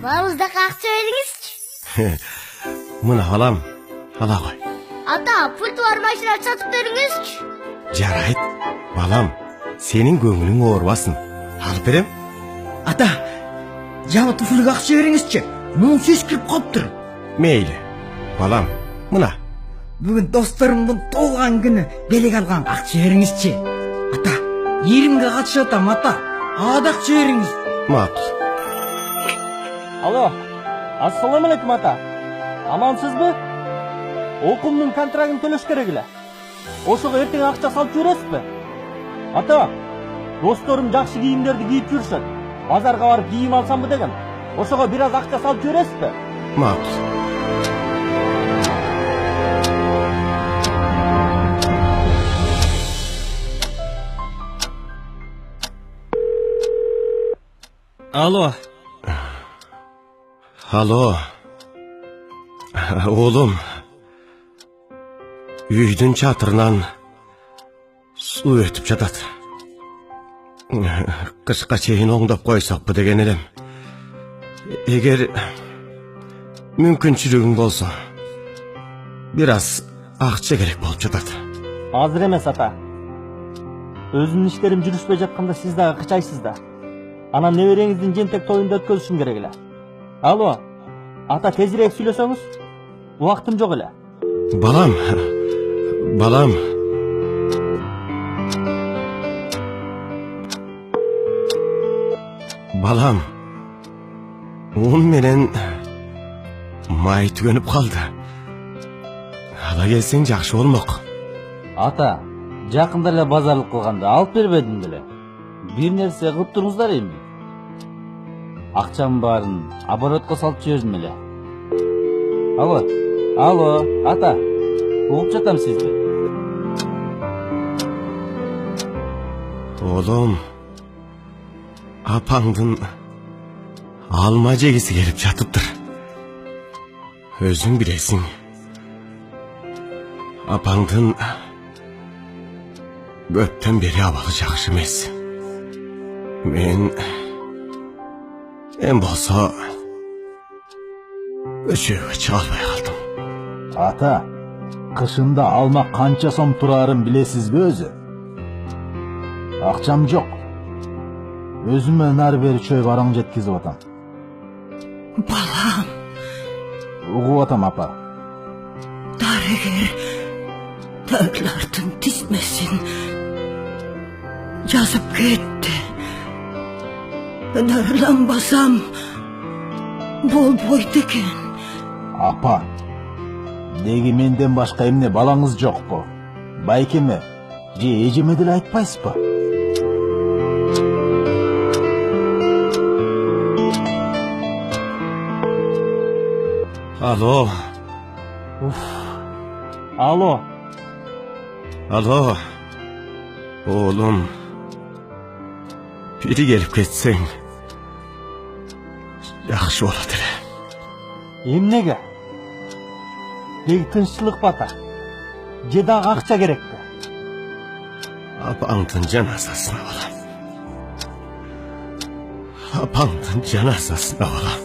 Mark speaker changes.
Speaker 1: Bağımızda akça veriniz.
Speaker 2: Mına alam, ala koy.
Speaker 1: Ata, pult var maşina satıp veriniz.
Speaker 2: Jarayt, balam, senin göңүлүң oorubасын. Alıp berem.
Speaker 3: Ата, жабы туфлуга акча бериңизчи. Муң сөз кирип калыптыр.
Speaker 2: Meyli, balam, mına.
Speaker 3: Бүгүн досторумдун туулган күнү белек алган акча бериңизчи. Ата, 20ге катышып атам, ата. Ада акча бериңиз.
Speaker 2: Макул.
Speaker 4: Алло, ассаламу алейкум ата. Амансызбы? Окумдун контрагын төлөш керек эле. Ошого эртең акча салып жибересизби? Ата, досторум жакшы кийимдерди кийип жүрүшөт. Базарга барып кийим алсамбы дегем. Ошого бир аз акча салып жибересизби?
Speaker 2: Макул.
Speaker 4: Алло.
Speaker 2: Alo. Oğlum. Үйдүн çatırынан su ötüp жатат. Kışka çeyin oңдап koysakpı degen elem. Eger mümkünçülüğün bolsa biraz akça gerek bolup жатат.
Speaker 4: Азыр эмес ата. Өзүмдүн иштерим жүрүшпөй жатканда сиз дагы кычайсыз да. Анан небереңиздин жентек тоюнду өткөзүшүм керек эле. Алло, ата тезирээк сүйлөсөңүз? Убактым жок эле.
Speaker 2: Balam. Balam. Un menen may tügөнүp kaldı. Ала келсең жакшы болмок.
Speaker 4: Ата, жакында эле базарлык кылганда алып бербедим беле. Бир нерсе кылып туруңуздар эми. Акчамдын баарын оборотко салып жибердим эле. Алло, ата. Угуп жатам сизди.
Speaker 2: Oğlum, apаңдын alma jegisi kelip жатыптыр. Өзүң билесиң. Apаңдын көптөн бери абалы жакшы эмес. Мен болсо өчөгө чыга албай калдым.
Speaker 5: Ата, кышында алма канча сом турарын билесизби өзү? Акчам жок. Өзүмө нары бери чөй бараң жеткизип атам.
Speaker 3: Балам,
Speaker 5: Угуп атам апа.
Speaker 3: дарыгер дагылардын тизмесин жазып кетти. Дарыланбасам болбойт экен.
Speaker 5: Апа, деги менден башка эмне балаңыз жокпу? Байкеме же эжеме деле айтпайсызбы?
Speaker 2: Alo.
Speaker 4: Алло.
Speaker 2: Oğlum. Biri gelip ketseň жакшы болот эле.
Speaker 4: Эмнеге? Деги тынччылыкпы ата? Же дагы акча керекпи?
Speaker 2: Apаңдын жаназасына балам. Apаңдын жаназасына балам.